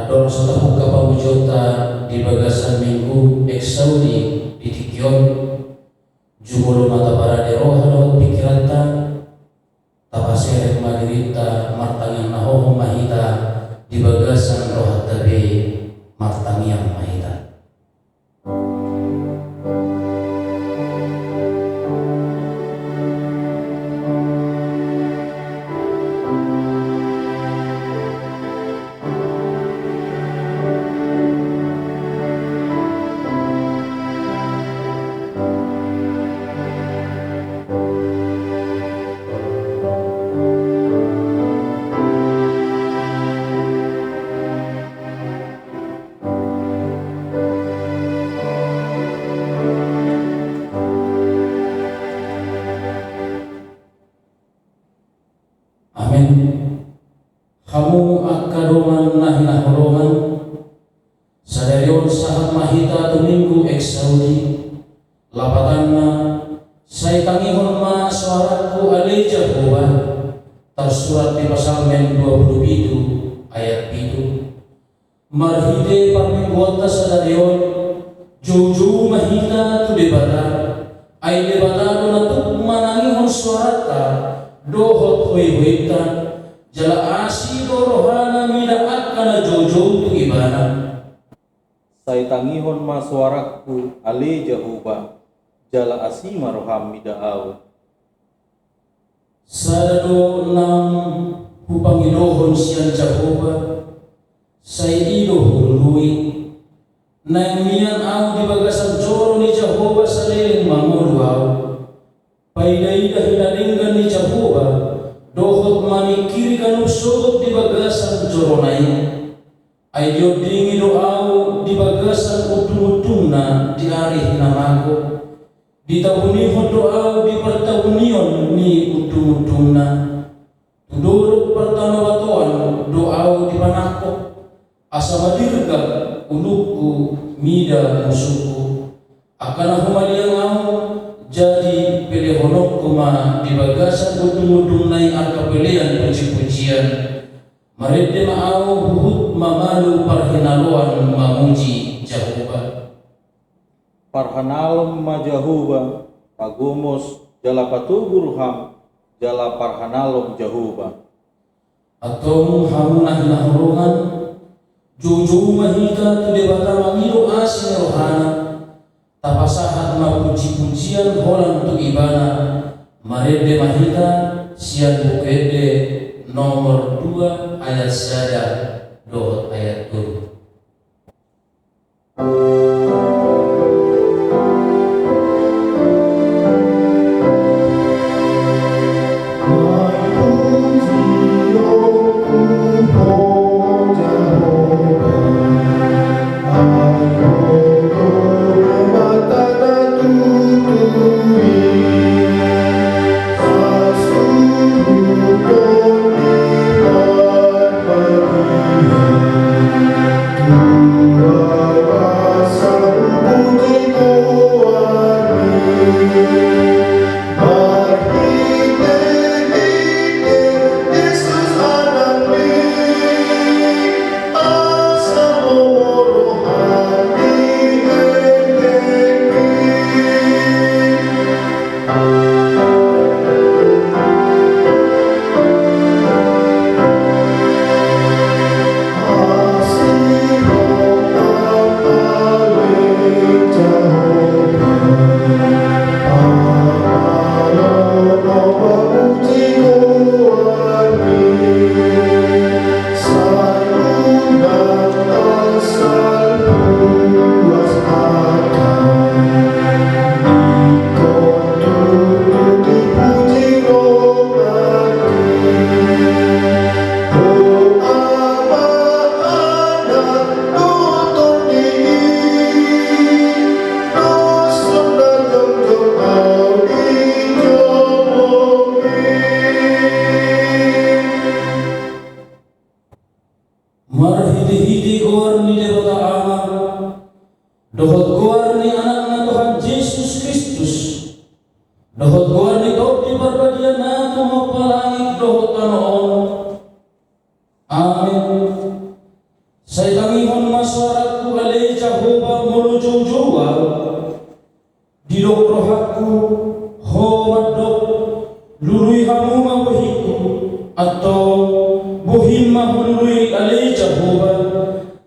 adol sa tapong kapamujota di bagasan minggu eksaudi di tikyon jumulo mata para dero halo pikiranta tapasere madirita martangyang nahohong mahita di bagasan rohat tabi martangyang mahita. Amin. Kamu akadongan nahinahulongan sadarion sahat mahita tuminggu eksaudi lapatanna say tangihon ma suaraku aleja huwa tersurat di pasal men 27 ayat 7 marhide pamingguanta sadarion jojo mahita tu debata ay debata do natuk manangihon suarata dohot hoy-hoyta jala asi do rohana midaat kana jojo tu ibana say tangihon ma suaraku ale jahuba jala asi maroham midaaw sadado nam hupangidohon siyan jahuba say ido hului naimian au di bagasan joro ni jahuba sa liling manguluaw paidaida hinalinggan ni Jehovah dohot manikiri kanong sugot di bagasan joronay ay diodingi doaw di bagasan utong-utong na di ari hinamago di tahunihon doaw di pertahunion ni utong-utong na tudurog pertanawatuan doaw di panakok asa madirga ulukku mida musuku akan humaliang au jadi pelehonok kuma di bagasan udung-udung nai angka pilihan puji-pujian maride ma'au buhut mamalu parhinaloan mamuji Jehovah parhanalom ma Jehovah pagumos jala patuguruham jala parhanalom Jehovah atau hamunah nahulungan juju mahita tu debata mangilu asin rohana tapasahat ma puji-pujian holan untuk ibana marede mahita sian bukede nomor 2 ayat sada dohot ayat 2 marhidi-hidi gor ni debata amar dohot gor ni anak Tuhan Yesus Kristus dohot gor ni di perbadian nato mapalangit dohot anoon amin Saya tangihon masyarakat alay Jehovah menuju jua di rohaku ho madok lului hamu mabuhiku atau buhim mahului alay Jehovah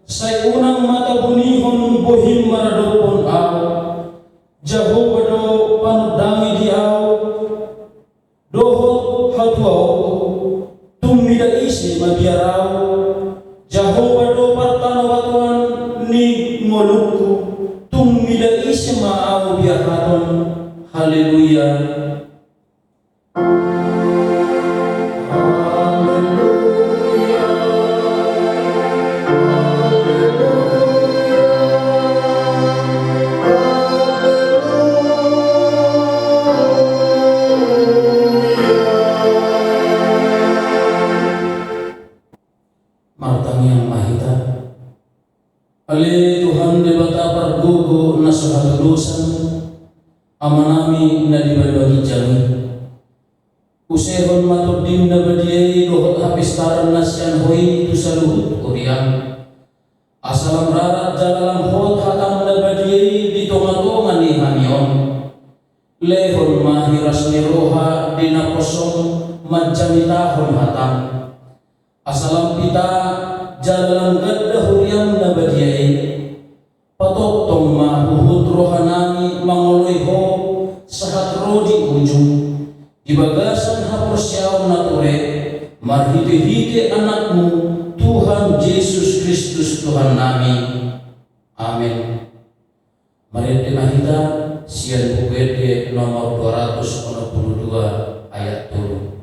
saya unang mata bunihon buhim maradopon au Jehovah do panudangi di au dohot hatuau tumida isi mabiarau Jehovah do partanawatuan ni ngoluku tumida isi maau biarhaton haleluya. Martang yang mahita Ali Tuhan debata pargugo na suhatulusan amanami na dibagi jami usehon matodin na badiay dohot hapistaran nasyan hoi itu saluhut kuriang asalam rarat jalalang hot hatam na badiay di tongatongan ni hanion lehon mahiras ni roha dinaposong madjamitahon hatam asalam pita jalalang gadda huriam na badiyay patok tong mahuhut rohanani mangoloy ho sahat rodi ujung dibagasan haposyaw na ture marhite-hite anakmu Tuhan Yesus Kristus Tuhan nami amin. Mari kita sian bukede nomor 262 ayat 7.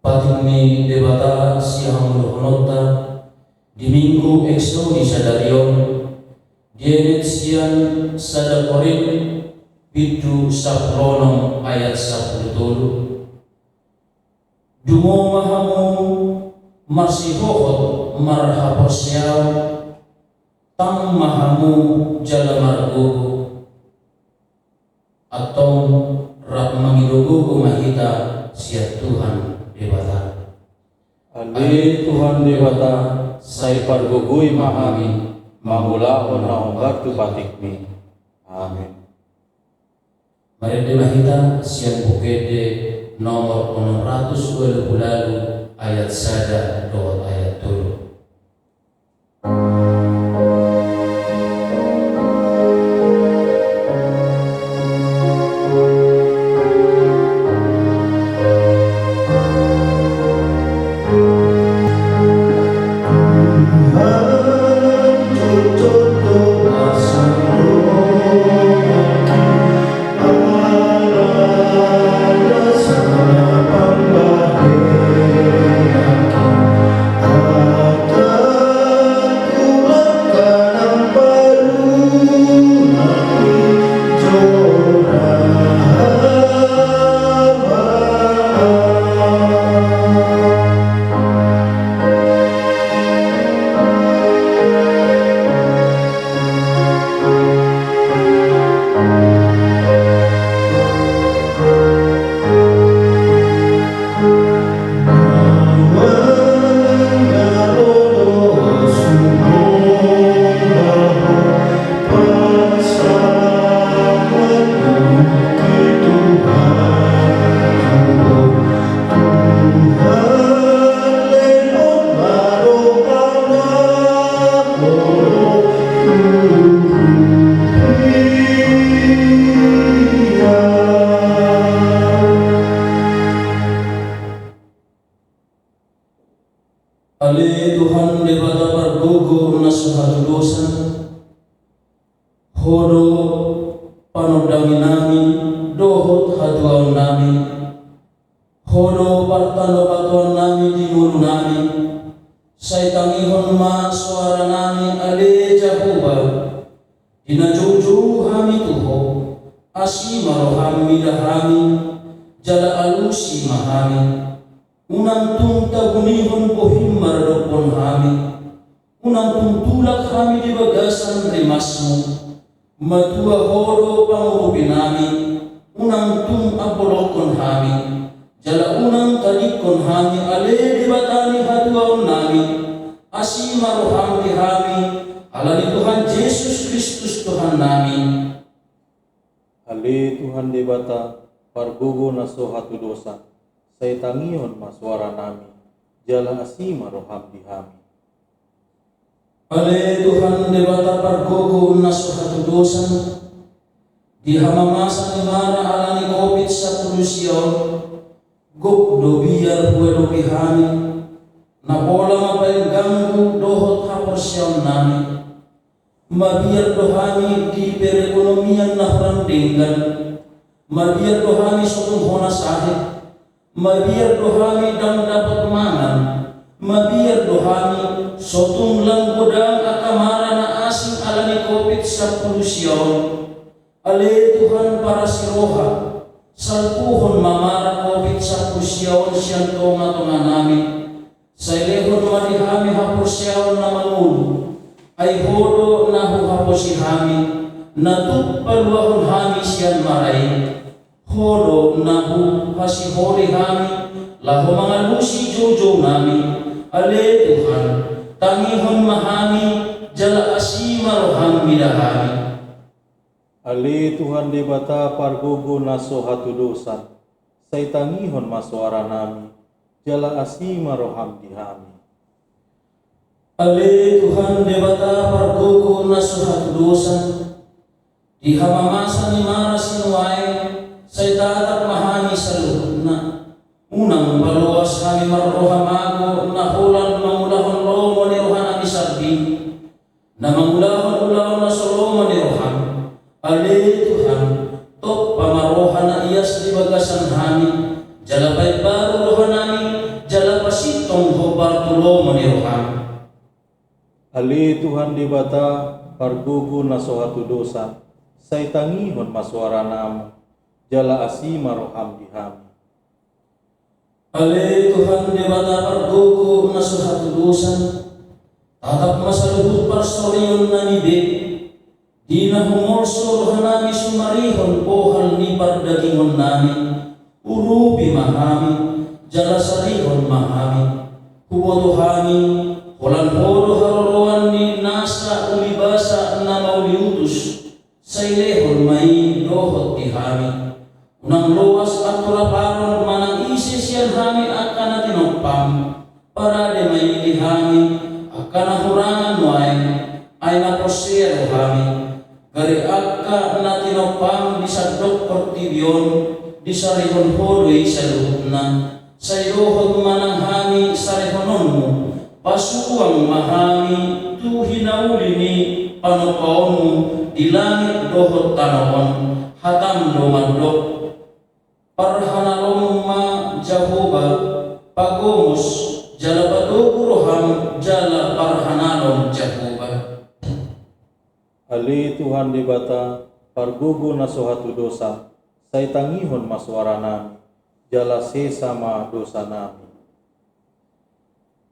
Patimni debata siang luhonota di minggu ekso di sadarion dienet sian sadakorin pitu sapronom ayat 10 dumo mahamu marsihohot marhaposyaw tang mahamu jalamargo atau rak mangidugugu mahita siat Tuhan debata Ali Tuhan debata sai pargugui mahami mangulahon na onggartu batikmi amin. Mari dimahita siang bukede nomor 620 ayat sada dot ayat 7. dohot hatuan nami, hodo partano batuan nami di mulu nami, saitangihon ma suara nami ale Jahuba, dina juju hami tuho, asimaro hami dahami, jala alusi mahami, unang tung tabunihon pohim maradopon hami, unang tung tulak hami di bagasan rimasmu, matua hodo pangurupin nami, unang tung abolokon hami, jala unang tadikon hami ale di batani hatuaon nami, asimaro hami hami, alani Tuhan Yesus Kristus Tuhan nami. Ale Tuhan debata pargogo na so hatu dosa, say tangihon maswara nami, jala asima roham dihami. Ale Tuhan debata pargogo na so hatu dosa, di hamamasa ni mara alani COVID sa Prusiyon, gop do biar buelo pihami, na pola mapain ganggu dohot haporsyaw nami, mabiar dohami di perekonomian na perandinggan, mabiar dohami sokong hona sahid, mabiar dohami dang dapat mangan, mabiar dohami sotong lang godang akamara na asing alani COVID sa Prusiyon. Ale Tuhan para siroha, salpuhon mamara COVID sa Prusiyon siyang tonga-tonga namin, sa ilehon madihami hapusyaon na mangulu, ay hodo na huhaposi hami, natut paluahon hami siyan maray, hodo na huhasihori hami, laho mga lusi jojo nami, ale Tuhan, tangihon mahami, jala asima roham midahami. Ale Tuhan debata pargogo na so hatu dosa, say tangihon maswara nami, jala asima roham dihami. Ale Tuhan debata pargogo na so hatu dosa, di hamamasa ni mara sinuay, say tatak mahami sa luhod na, unang baluas kami marrohamago na hulan mangulahon lomo ni rohan ami sabi, na mangulahon na so lomo ni rohan. Ale Tuhan, tok pamarohan na iyas di bagasan hami, jala pa'y baru rohan nami, jala pasitong hobar tulo manirohan. Ale Tuhan debata pargogo na so hatu dosa, say tangihon maswara namo, jala asima roham dihami. Ale Tuhan debata pargogo na so hatu dosa, tatap masaluhut parsorion na nibe, di na humorso rohan nami sumarihon pohal ni pardagingon nami, urupi mahami, jala sarihon mahami, huboto hami, holan hodo haroroan ni nasa umibasa na mauliutus, sa ilehon may dohot di hami, unang luwas at turaparon manang isis yan hami akan na tinopam, para de may ilihami, akan na hurangan nuay, ay naposero hami, gari akka na tinopam di sa Dr. Tibion, di sa rihon holoy sa luhod na, sa iluhod manang hami sa rihonon mo, pasuang mahami, tu hinauli ni panopaon mo, di langit dohot tanawon, hatam lumadok, parhanalong ma Jahuba, pagomos, jala patukuroham, jala parhanalong Jahuba. Ale Tuhan debata pargogo na so hatu dosa, say tangihon maswara nami, jala sesama dosa nami.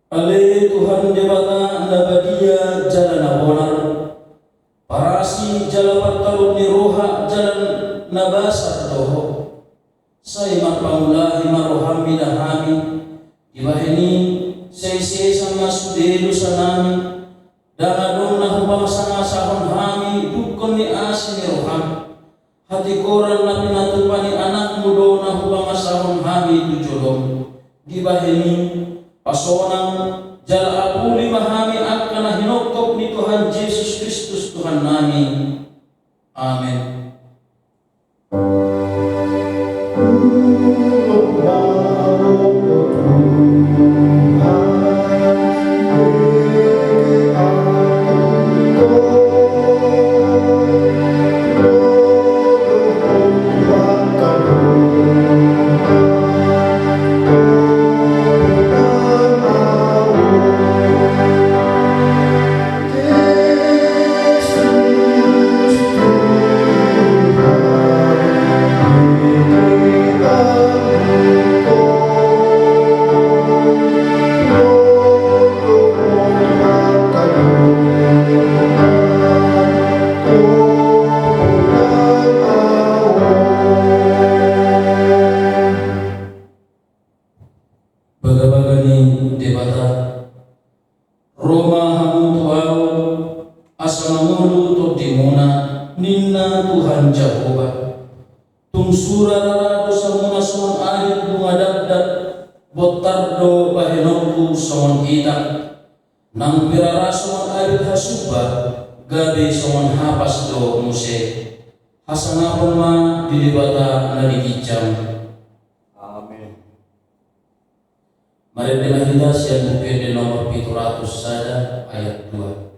Ale Tuhan debata nabadia jalan nabonar, parasi jala patalog ni roha jalan nabasar doho, say mapangulahi maroham midahami, ibahini say sesang masudelo sa nami, dangadong na hubang sangasahon hami, dukon ni asin ni roham, hati koran na pinatupan ni anak mudo na hubang asahon hami tujolong, ibahini pasonang jala apuli mahami akan na hinokop ni Tuhan Yesus Kristus Tuhan namin. Amen. Kau tungsura rarado samuna songon ayat bunga dagdag botardo bahenongku songon itak nang pirara songon ayat hasuba gabe songon hapas do muse hasanapun ma dilibata nadigicam. Amin. Mari kita siang bukit di nomor 700 saja ayat 2.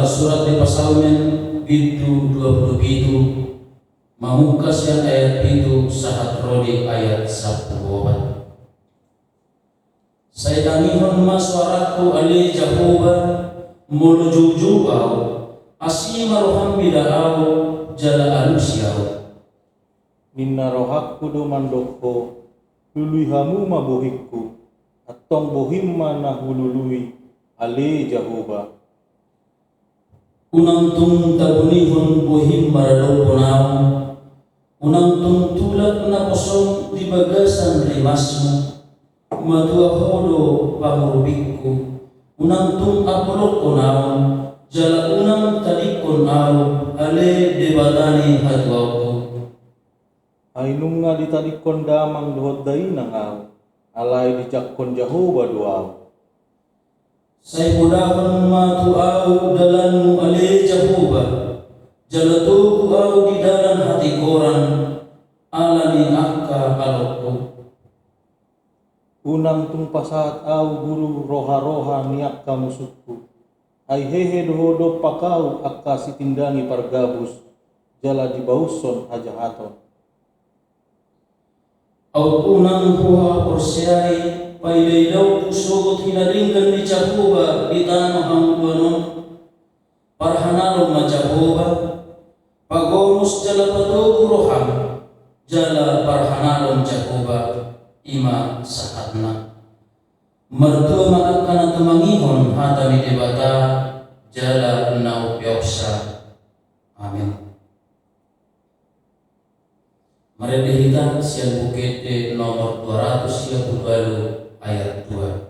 Tersurat di Pasalmen bidu 27 mamukas yang ayat bidu sahat rodi ayat 10. Saya tangihon maswaraku ali Jahoba menuju au asima roham bida'au jala alusiau Minna rohakku do mandoko luluihamu mabohikku atong bohim mana hulului ali Jahoba unang tung tabunihon bohim maradol punao unang tung tulak na kosong di bagasan rimasmu matua hodo pamurubikku unang tung apolok kunaon jala unang tadikon au ale debatani hatuauku ainung nga ditadikon damang duhot dayi nangaw alay dicakkon Jahoba duaw Say mudahon matuau dalanmu ale Jahoba jalatuku au di dalam hati koran alani akka alokku unang tung pasaat au guru roha-roha niak kamusukku ay hehe dohodo pakau akka sitindangi pargabus jala di bauson hajahaton au unang huha porsiai pailailau kusugot hinaringkan di Jahoba di tanah hambuanon parhanalong ma Jahoba pagomus jala patuku roham jala parhanalong Jahoba ima sahatna mertua maakana tumangihon hatami debata jala nau pioksa. Amin. Mari dihita siang bukit di nomor 232 ayat 2.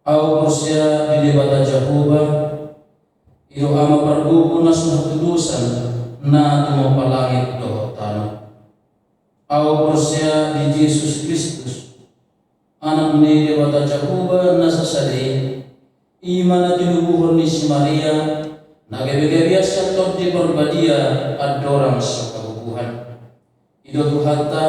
Au manusia di debata Jahoba iyo ama pargugo na sunatudusan na tumapalangit do tanah. Au manusia di Jesus Kristus anak ni debata Jahoba na sasali iman na tinubuhon ni si Maria Nagabigabias kantor di berbadia adorang sa kabubuhan. Ido tuhata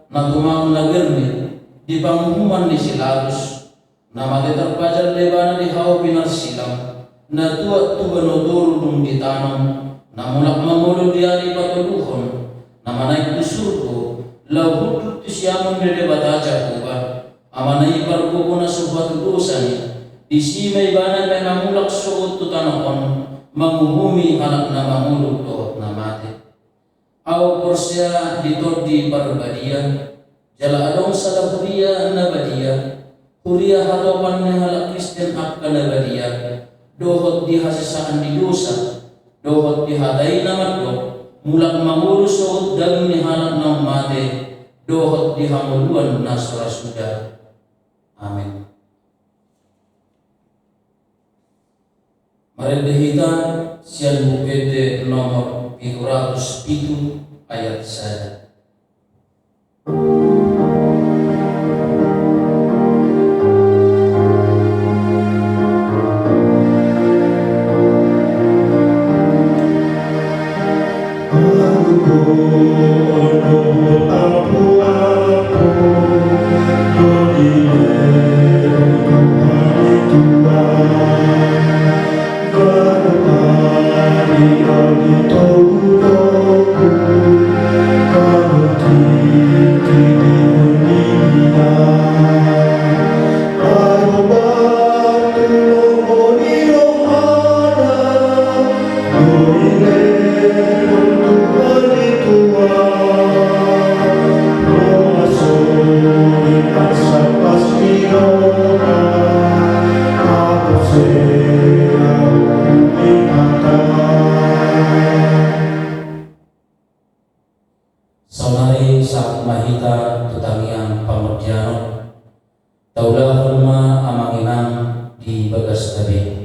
na tumang nagerni di pangumuman ni Silatus na magterpajar lebana di hao pinarsilang na tuat tubanodoro dung ditanam na mulak mangulo diari patuluhon na manaik tusurko lahudut tisyamun dede bataja kuba amanai parkuko na subatu dosani di simay bana na namulak suot tutanakon manguhumi anak na mangulog doot na mati. Aw porsya dito di parbadia, jala adong sa lahuria na badia, huria hatopan na halak Kristen akka na badia, dohot di hasisaan di dosa, dohot di hatay na matlok, mulak mangulog suot daging ni halak ng mati, dohot di hamuluan na surasuda. Amen. Mari kita sian bukete nomor 707 ayat 1. Saunari saat mahita tutangian pamudjano taulah hulma amanginang di bagas tabi.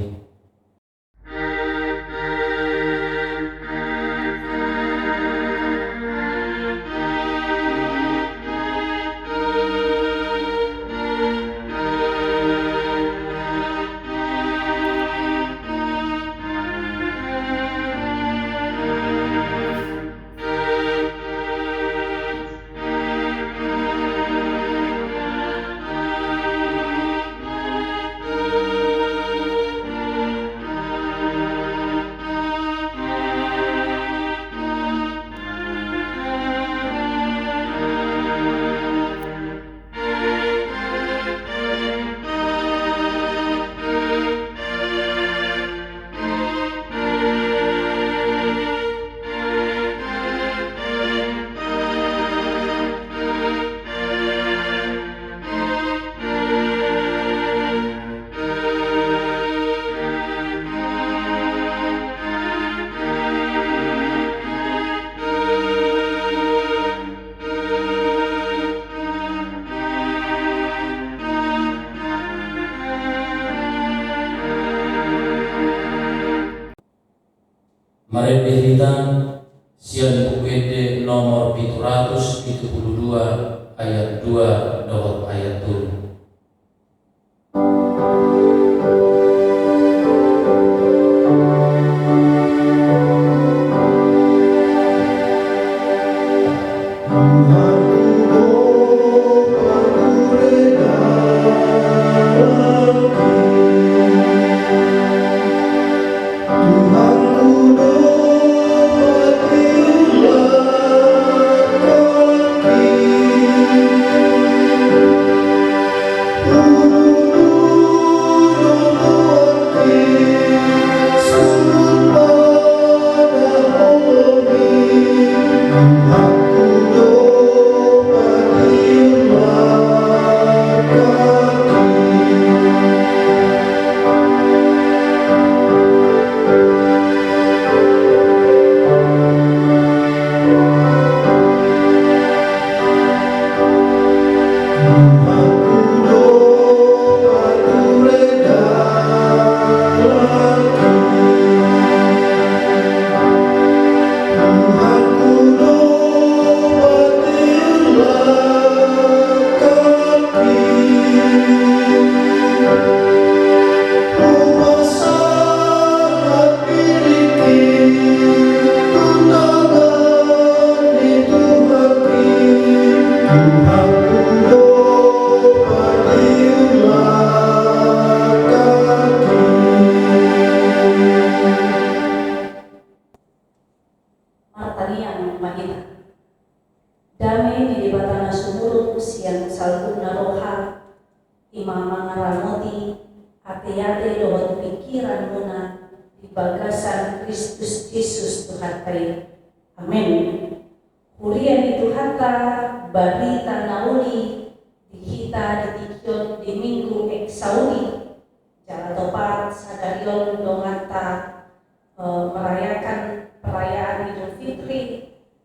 Mari berita sian bukede nomor 772 ayat 2 dohot ayat 2. mahita. Damai di debatana sumurut siang salguna roha imam mangaramoti ate-ate dohot pikiran muna di bagasan Kristus Yesus Tuhan kaya. Amin. Hurian itu hatta barita nauli dihita ditikyon di minggu eksaudi jala topat sadarion donganta merayakan perayaan Idul Fitri.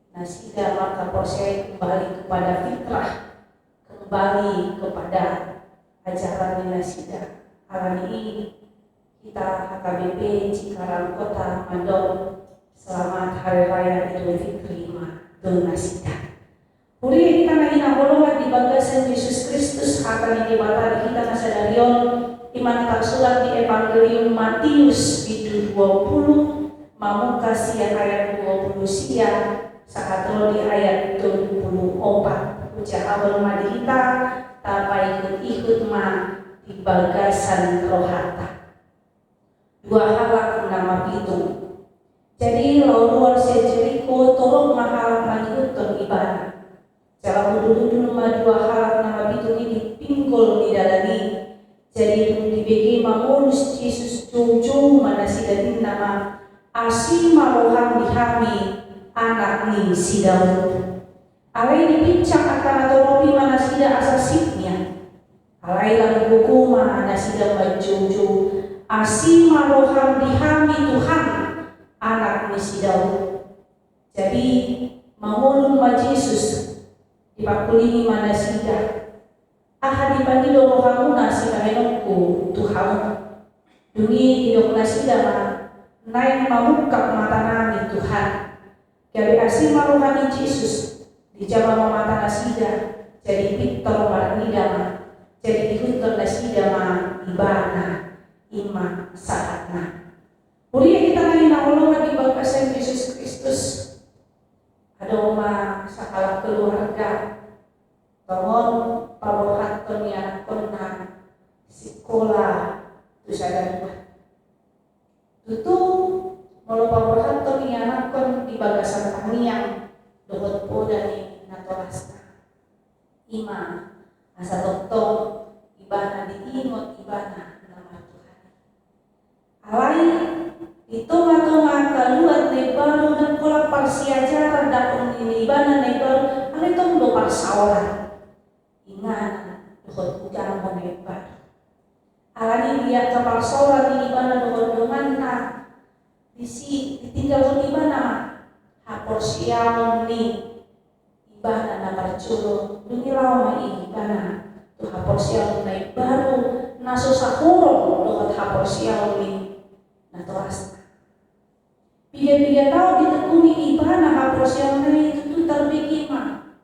Nasida maka posisi kembali kepada fitrah, kembali kepada ajaran Nasida. Hari ini kita HKBP Cikarang Kota Mandor selamat Hari Raya Idul Fitri dengan Nasida. Puri kita nangina bolongan di bagasan Yesus Kristus akan dibata di kita nasadarion iman tersurat di Evangelium Matius itu 20 mamuka sia ayat 20 sia sakatro di ayat 24 ucap awal madita tanpa ikut-ikut di bagasan rohata dua halak nama pitung. Jadi luar sejeriko torok mahal mengikutkan ibadah cara dulu nama dua halak nama pitung ini pinggul di dalani. Jadi di BG mamulus Yesus jauh-jauh mana sidatin nama asima roham dihami anak ni si Daud. Alai dipincang akan atoropi mana sida asasipnya. Alai lalu hukuma mana sida bajuju. Asima roham dihami Tuhan anak ni si Daud. Jadi mamulun ma Yesus dipakulingi mana sida. Aha dipagi rohamuna si kahenokku Tuhan. Dungi idok nasida ma naik mamukak mata nami Tuhan. Dari asima rohani Yesus dijama mata nasida jadi Victor marnidama jadi Victor nasida ma ibana ima saatna. Uri kita lagi naulungan di bagasan Yesus Kristus. Ada oma sakala keluarga bangun paborhaton yang kona sekolah tu sadar tutu molo paborhaton yang nakon di bagasan taniang dohot poda ni natolasna ima asa toktok ibana diingot ibana nama Tuhan alai itu ngatonga kaluat na baru dan pola parsiajaran dakon ini ibana na baru alai tong do parsaoran ingana dohot ujang mo na baru alani dia ke parsaoran ni ibana dohot donganna bisi ditinggal di mana hapor siang ni ibana na parculo dumi lama ibana tu hapor siang na baru naso sahuro dohot hapor siang ni na toras piga tahun ditekuni ibana hapor siang na itu tu terbegima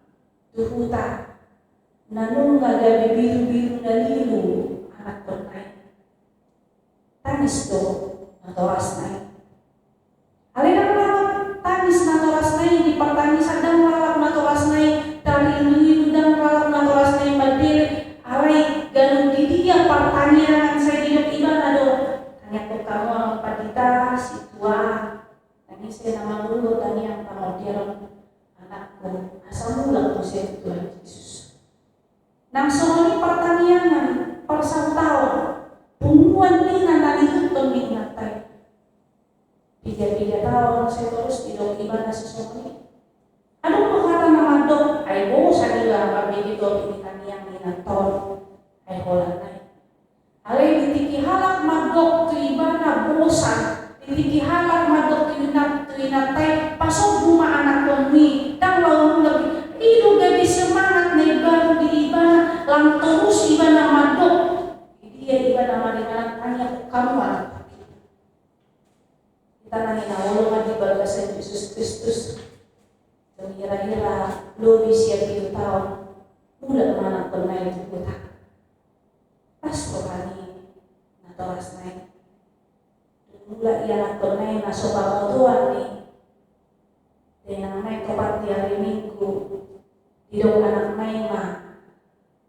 tu huta nanung gabi biru-biru dalilu anak bermain tanis do na toras na alena malap tanis natoras nai di pertani sadang malap natoras nai dari ilu dan malap natoras nai badil alai galung di dia pertanian saya hidup ibana do tanya ke kamu ang padita situa tanya saya nama dulu tanya yang pamodiaron anakku asal mula ko saya Tuhan Yesus nang soali pertanian persantau pungguan ni nanalihut pembingatai 3 tahun saya terus hidup ibana sesuatu. Aduh mau kata nama dok, ayo saya juga kami itu pilihan yang minaton, ayo lantai. Alai ditiki halak madok tu ibana bosan, ditiki halak madok tu inatai pasok rumah anak kami, dan lalu lagi itu gabi semangat nih baru di ibana, lang terus ibana madok, dia ibana madina tanya kamu anak. Kita nangin awalungan di bagasan Yesus Kristus dan kira-kira lo bisa 7 tahun mula mana pernah itu kita pas rohani natoras naik mula ia nak pernah masuk Tuhan nih dengan naik tepat di hari Minggu hidup anak naik mah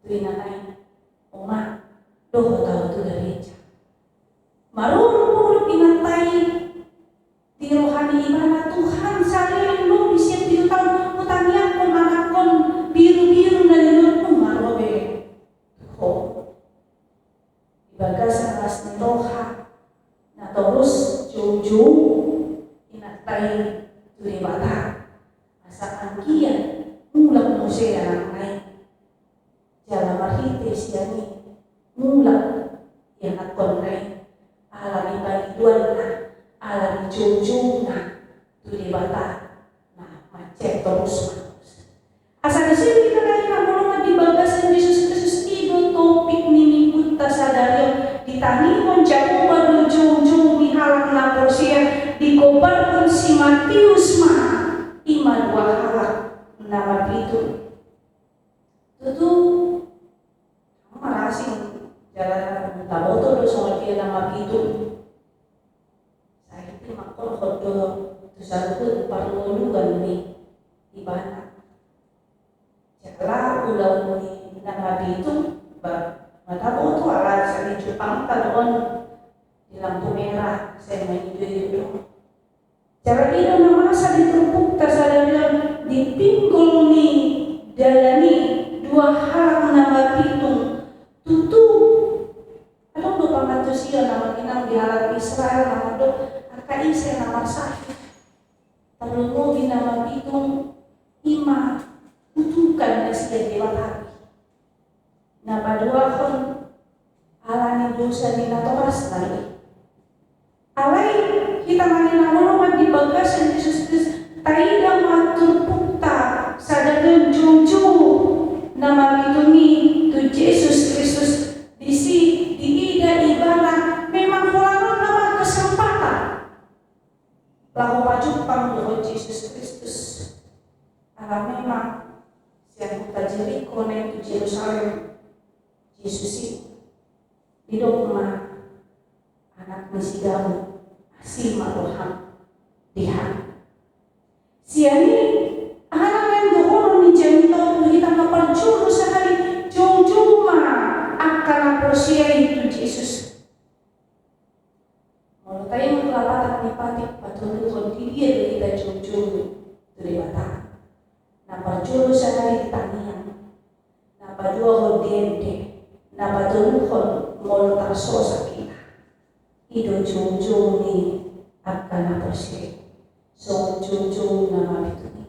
tuina naik oma doh tahu tu dari marun pinatai di rohani ibana Tuhan saya yang belum bisa 7 tahun sangkian mulak musea anak lain jala marhite siani mulak yang akon lain ala di baliduan ala di jujungna tu di bata nah macet terus asal di sini kita lain namun di bagasan Yesus Kristus itu topik nini kuta sadari ditangihon jauh baru jujung di halang laporsia dikobarkan si Matius ima dua halak nama itu tentu marasing jalan taboto do soal dia nama itu saya itu makor kodo terus aku perlu juga nih ibadah jala udah nih nama itu mata boto ala saya di Jepang kadon di lampu merah saya main itu cara itu nama saya diterupuk tasadaran dipinggul nih dalani dua hal nama pitung tutup ada beberapa manusia nama kinang di halat Israel nama do akaise nama sahih terlalu di nama pitung ima tutukan nasi dewa hari nama dua kon alani dosa di natoras lagi alai kita manina ulama di bagasan Yesus Kristus taida matur pukta sadar juju nama bituni tu Yesus Kristus di ida ibadah memang kulanon nama kesempatan lalu pajupang doa Yesus Kristus ala memang siang kita Jeriko na itu Yerusalem Yesus itu di dogma anak mesidamu asima roham dihan siani anak yang dohoro ni jento kita kaparjuru sehari jujuma akan aprosia itu Yesus mau tayo maglapatan ni patik patuloy kontidir kita jujuru dari bata naparjuru sehari tanian napadua hodente napaduluhon moltaso sa kita ido jujung ni akan aprosia so jujung nama itu ni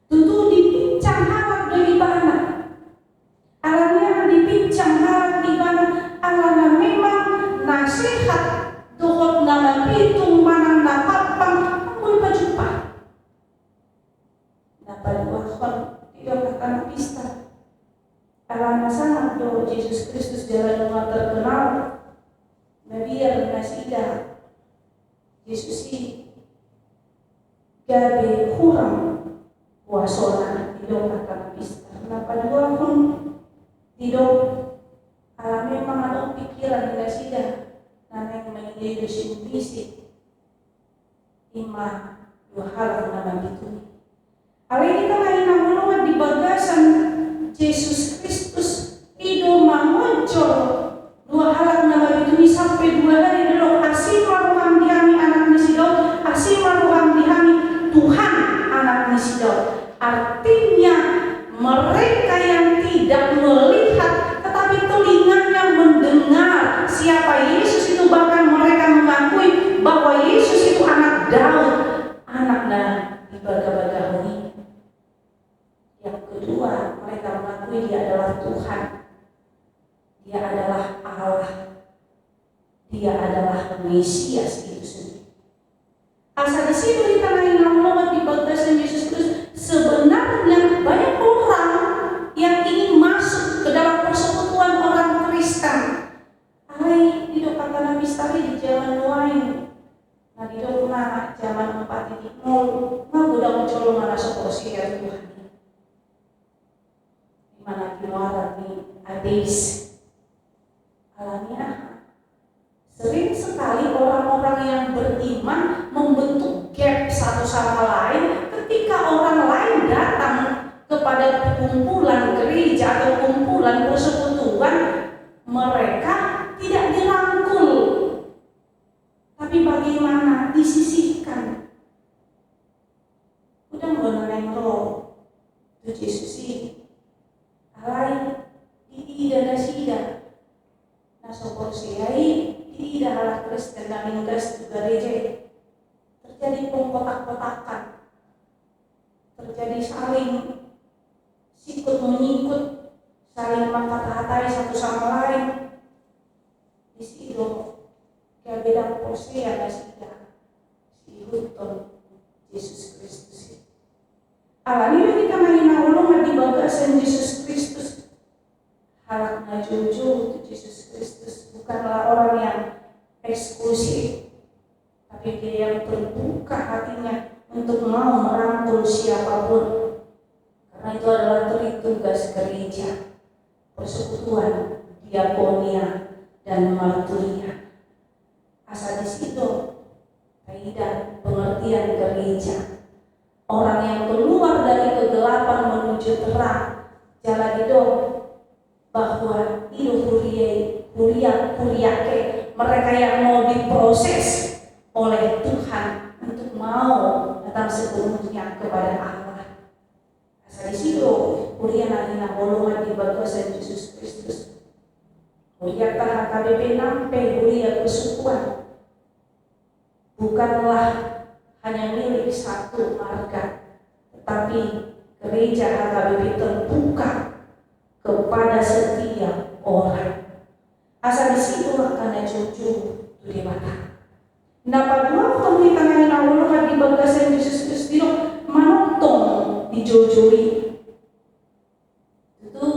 tutu dipincang halak dari bana alamnya dipincang halak di bana alana memang nasihat dohot nama pitung manang napapang amoy pajumpa napaluahon tidak akan pista alana sangat do Yesus Kristus jalan yang terkenal nabiar nasida Yesus ini gabe kurang wasona tidak akan pista napaluahon tidak ala memang ada pikiran nasida na yang menjadi bisik ima dua hal nama itu ala ini kan lain namun di bagasan Yesus Kristus itu menguncur dua hal nama itu sampai 2 hari dulu asima ruham dihami anak nisidot asima ruham dihami Tuhan anak nisidot artinya mereka yang tidak melihat tetapi telinganya mendengar siapa Yesus itu bahkan mereka mengakui bahwa Yesus itu anak Daud anaknya ibadah-ibadah. Yang kedua mereka mengakui dia adalah Tuhan, dia adalah Allah, dia adalah Mesias itu sendiri. Asal di situ kita lain nama di bagasan Yesus Kristus sebenarnya banyak orang yang ingin masuk ke dalam persekutuan orang Kristen. Alai hidup kata Nabi Stari di zaman lain. Nah hidup na zaman 4.0 udah mencolong mana sokosi ya Tuhan. Di mana kilowatt di ateis. Alamiah. Sering sekali orang-orang yang beriman membentuk gap satu sama lain ketika orang lain datang kepada kumpulan gereja atau kumpulan persekutuan, mereka tidak dirangkul, tapi bagaimana disisihkan. Udah mengenai roh itu Yesus alai di dada sida nasokor siai di dalam Kristen dan Inggris gereja terjadi pengkotak-kotakan, terjadi saling sikut menyikut, saling mengkata-katai satu sama lain. Di situ kayak beda pose ya sida si Huton Yesus Kristus. Alami kita mahina ulungan di bagasan Yesus Kristus. Halaknya jujur untuk Yesus Kristus bukanlah orang yang eksklusif, tapi dia yang terbuka hatinya untuk mau merangkul siapapun. Karena itu adalah tugas gereja, persekutuan, diakonia, dan marturia. Asal di situ kaidah pengertian gereja, orang yang keluar dari kegelapan menuju terang, jalan hidup bahwa hidup huriake mereka yang mau diproses oleh Tuhan untuk mau datang sepenuhnya kepada Allah. Asal di situ kuliah nalina golongan di bagasan Yesus Kristus. Kuliah tahan KBP nampe kuliah persekutuan bukanlah hanya milik satu marga, tetapi gereja HKBP terbuka kepada setiap orang. Asal di situ karena jujur itu dibata. Napa dua pemerintah yang awalnya di bagasan Yesus Kristus menonton dijujuri itu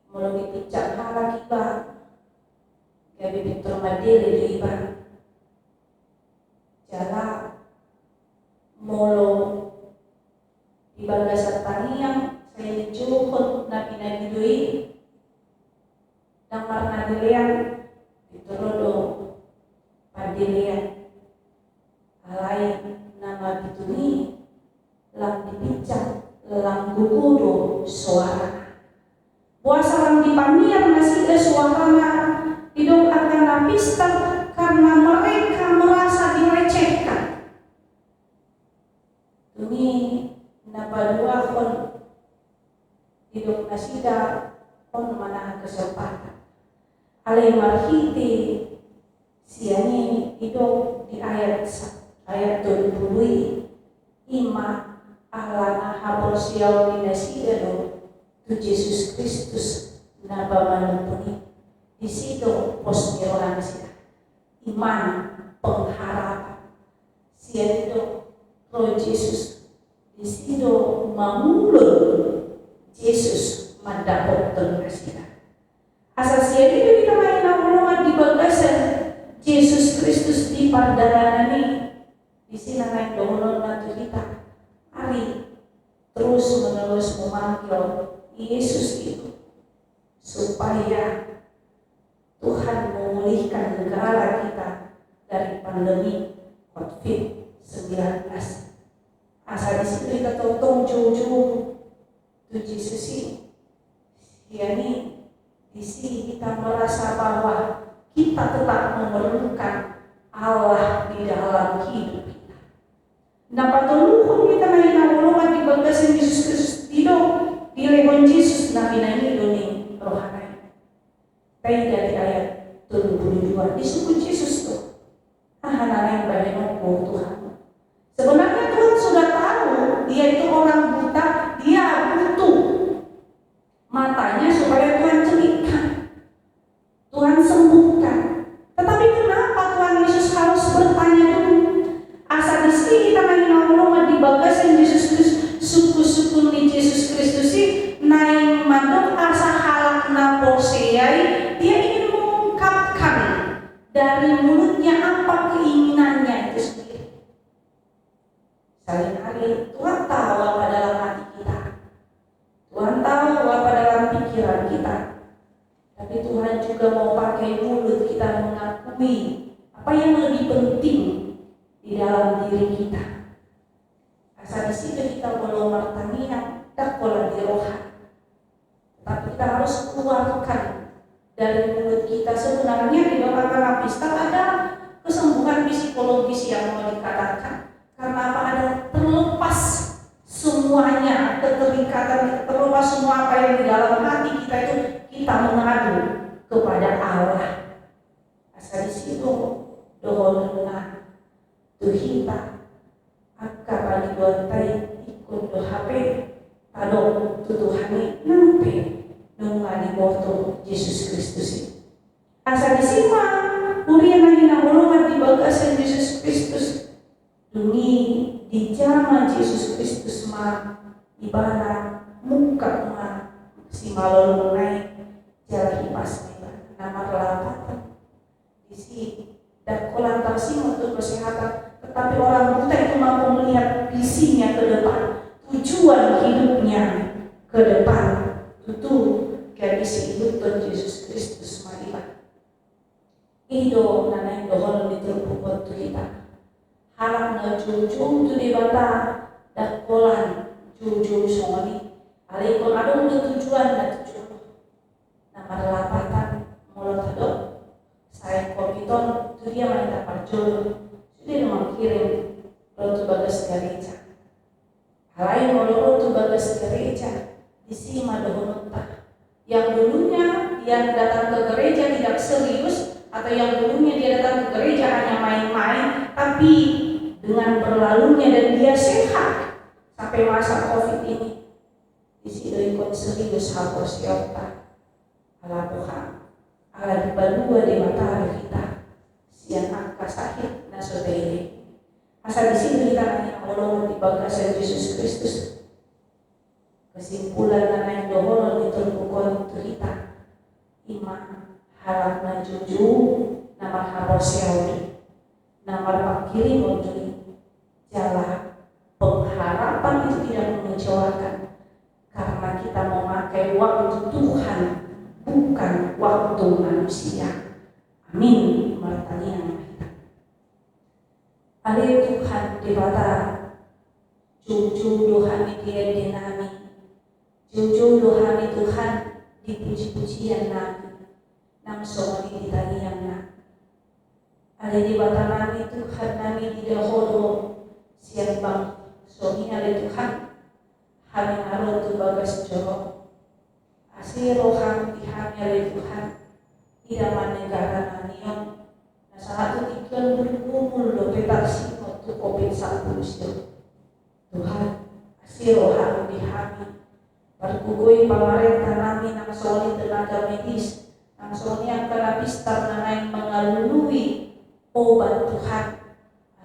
melalui picak hara kita kayak bibit termadili di iban jala molo di bagasan taniang saya dijuhut nabi dui dan marna dilian diturodo padilian alai nama bituni lang dipicak lang gugudo suara puasa lang dipanian masih ada suaranya hidup akan napista karena mereka merasa direcehkan. Ini napa dua kon hidup nasida kon mana kesempatan alai marhiti siani hidup di ayat 20 ima alana haborsial dinasida do tu Yesus Kristus naba manupuni di situ posmirohan sida iman pengharapan sian itu roh Yesus di situ mangulun Yesus mendapatkan sida asal sian itu kita main ulungan di bagasan Yesus Kristus di pardana ini di sini naik donon bantu kita hari terus menerus memanggil Yesus itu supaya Tuhan memulihkan negara kita dari pandemi COVID-19. Asal di situ kita totong jauh-jauh tu Yesus ini, yakni di sini kita merasa bahwa kita tetap memerlukan Allah di dalam hidup kita. Dapat tolong kita naik ulungan di bagasan Yesus Kristus hidup di lehon Yesus nabi nani doni rohani. Baik dari ayat 22 disebut Yesus tuh anak yang banyak Tuhan. Sebenarnya Tuhan sudah tahu dia itu orang buta, dia butuh matanya supaya Tuhan cerita, Tuhan sembuhkan. Tetapi kenapa Tuhan Yesus harus bertanya dulu? Asal di sini kita main ngomong di bagasan Yesus Kristus, suku-suku di Yesus Kristus sih naik mandok asa halak naposeyai. Dia ingin mengungkapkan dari mulutnya apa keinginannya itu sendiri. Saling hari Tuhan tahu apa dalam hati kita, Tuhan tahu apa dalam pikiran kita. Tapi Tuhan juga mau pakai mulut kita mengakui apa yang lebih penting di dalam diri kita. Asal di situ kita belum bertanya tak pola di rohan, tapi kita harus keluarkan dari mulut kita. Sebenarnya di dalam lapista ada kesembuhan psikologis yang mau dikatakan karena apa? Ada terlepas semuanya keterikatan, terlepas semua apa yang di dalam hati kita itu kita mengadu kepada Allah. Asal di situ doa tu kita akar bagi doa kundo HP tado tuduhani nampe nungani boto Yesus Kristus. Asa disima urian lagi nahulungan di bagasan Yesus Kristus duni di zaman Yesus Kristus ma ibana muka ma si malol naik jalan hipas nama kelapatan isi dan kolantar sih untuk kesehatan, tetapi orang buta itu mampu melihat visinya ke depan, tujuan hidupnya ke depan. Itu gadis hidup Tuhan Yesus Kristus marilah. Ido nanai dohon diterpukot tu kita. Harap na jujung tu di bata dan kolan jujung songoni. Alaikon adong tujuan dan tujuan. Nama lapatan mulut adong. Saya komiton itu dia minta parjol sudah mengirim rotu bagas gereja. Halain rotu bagas gereja disima dohonota. Yang dulunya dia datang ke gereja tidak serius atau yang dulunya dia datang ke gereja hanya main-main, tapi dengan berlalunya dan dia sehat sampai masa COVID ini disitu ikut serius hapus yota ala Tuhan. Ala dibalua di mata kita siang angka sakit na saudara. Asal di sini kita nanya Allah di bagasan Yesus Kristus. Kesimpulan nanya dohon di terbuka kita iman harap na jujur nama harus yaudi nama pakiri mondri jalan pengharapan itu tidak mengecewakan karena kita memakai waktu Tuhan bukan waktu manusia. Amin. Martanian kita. Ale Tuhan dibata jujur Tuhan dia dinami. Jujur Tuhan Tuhan dipuji-pujian nami. Nam somoni ditanian nami. Ale dibata nami Tuhan nami di dahulu siang bang somi ale Tuhan kami harus tu bagas jorok. Asih rohani dihamil oleh Tuhan tidak menegara nanion. Nah saat itu tiga berkumul do petak si waktu COVID-19 Tuhan asih rohani dihamil berkukui pemerintah nami nang soni tenaga medis nang soni yang kerapistar nanai mengalului obat Tuhan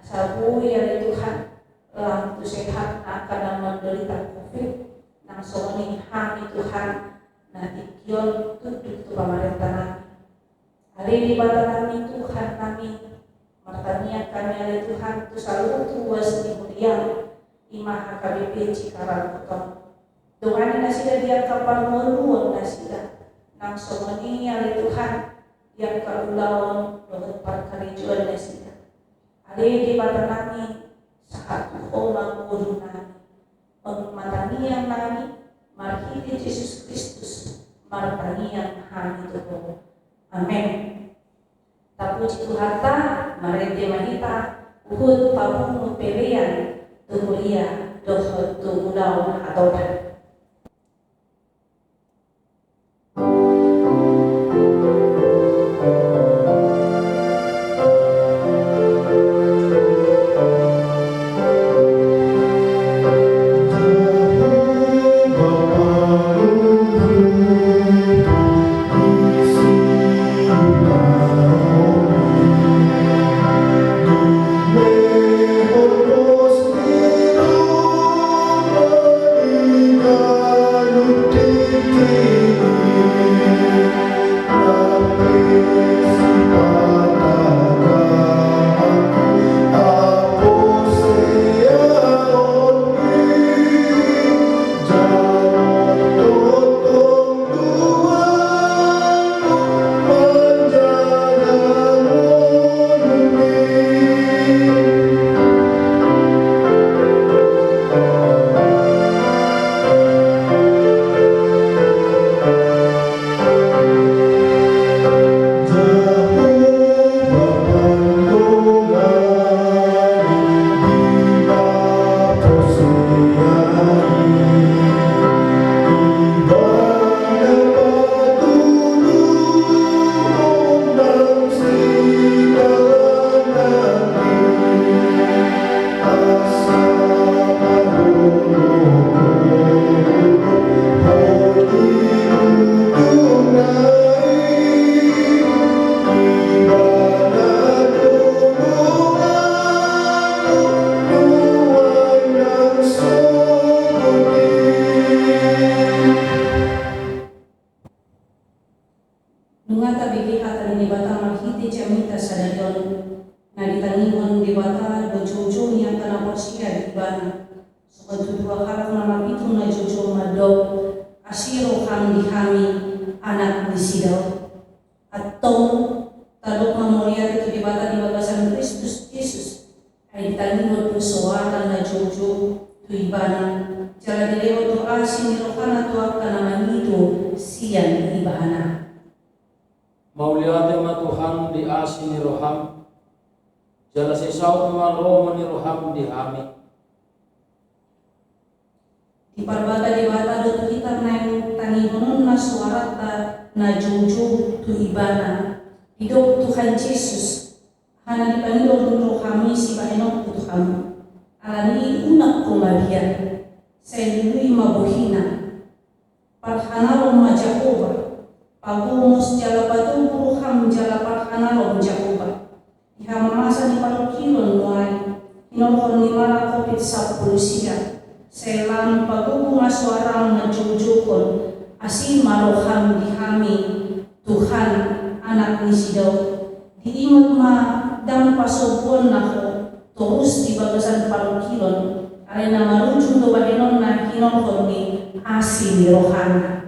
asal bui oleh Tuhan lampu sehat akan menderita COVID nang soni hami Tuhan. Nah, ikion tutup tu pemerintah nami. Hari di bata nami Tuhan nami. Martania kami oleh Tuhan tu selalu tuas di mulia. Imah HKBP Cikarang Kutong. Dengan nasida dia kapal meluang nasida. Nang somoni oleh Tuhan yang kaulawon dohot parkarijuan nasida. Hari di bata nami saat tuhomang ulu nami. Martania nami. Marhiti Yesus Kristus martanian hani Tuhan. Amin. Tapuji Tuhata marete mahita uhud pamu pelean tumulia dohot tumulau atau tangingon di bata do jojo yang kana porsia di bana. Suatu dua halak nama itu na jojo madok asiro ham di hami anak di sidau. Atau tadok memoria itu di batasan Kristus Yesus. Ay tangingon do soalan na jojo tu ibana. Jala dilewa tu asin nirokana tu akana manito siyan ibana. Mauliate ma Tuhan di asini roham, jala sesau ma roh mani roham di hami. Di parbata di bata do kita nang tangihonon na suarata na jojo tu ibana. Hidup Tuhan Yesus hana di panilo dulu kami si bahenok tu kami. Alani unak kumabian. Saya dulu mabuhina. Parhanalo ma Jakoba. Pagumus jala batu buruham jala parhanalo Jakoba. Iha mamasa ni palukilon nuai. Hinokon ni mala kopit sa pulusia. Selam pagugu masuarang na jujukon. Asin maroham dihami Tuhan anak ni sidau. Diingat ma dam pasobon nako. Terus di bagasan palukilon. Arena marujung do bahenon na hinokon ni asin rohana.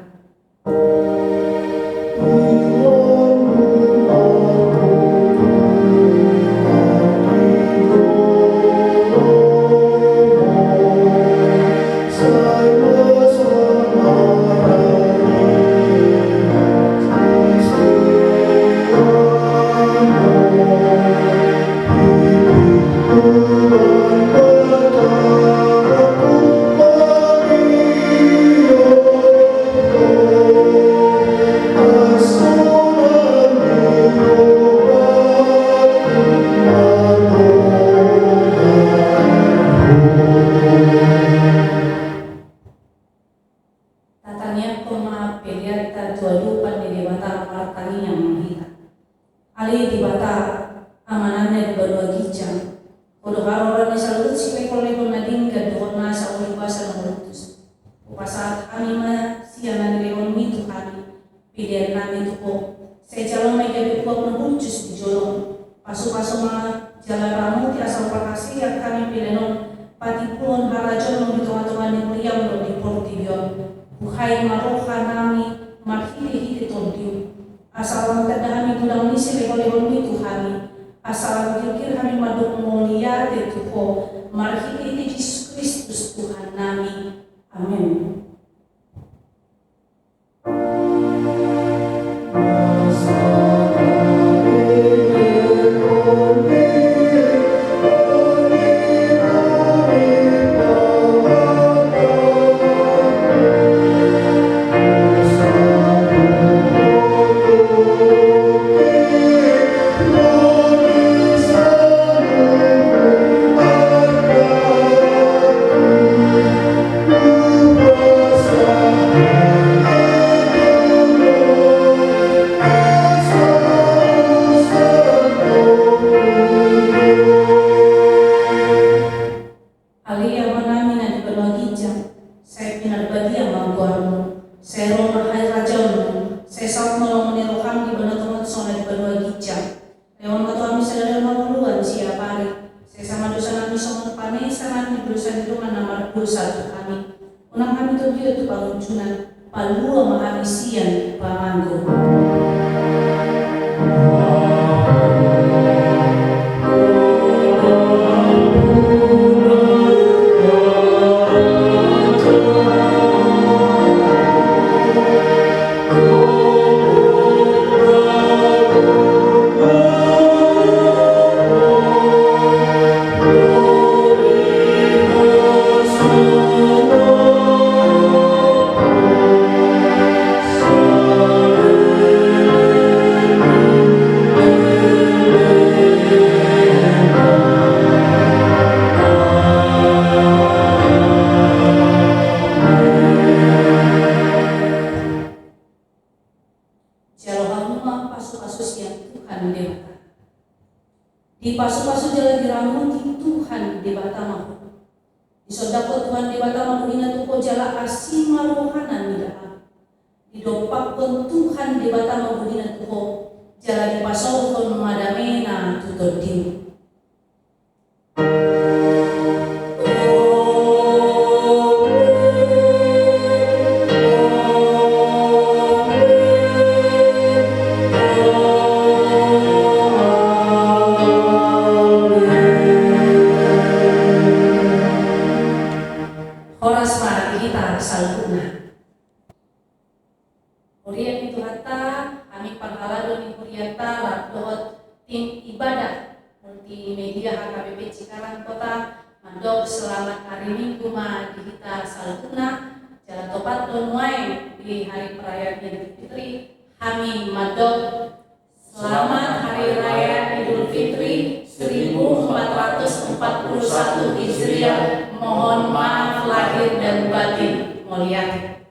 Di pasu-pasu jalan diramuti Tuhan di batamaku. Di sodako Tuhan di batamaku ingat tuko jala asima rohana nidaam. Di dopakon Tuhan di batamaku ingat tuko jala di pasokon madamena tutodiu. hita salguna. Hurian itu hata kami panghalado ni huriata lapdohot tim ibadah multimedia HKBP Cikarang Kota mandok selamat hari Minggu ma di hita salguna jalan topat donwae di hari perayaan Idul Fitri. Kami mandok selamat hari raya Idul Fitri 1441 Hijriah. Mohon maaf lahir dan batin. Mulyati.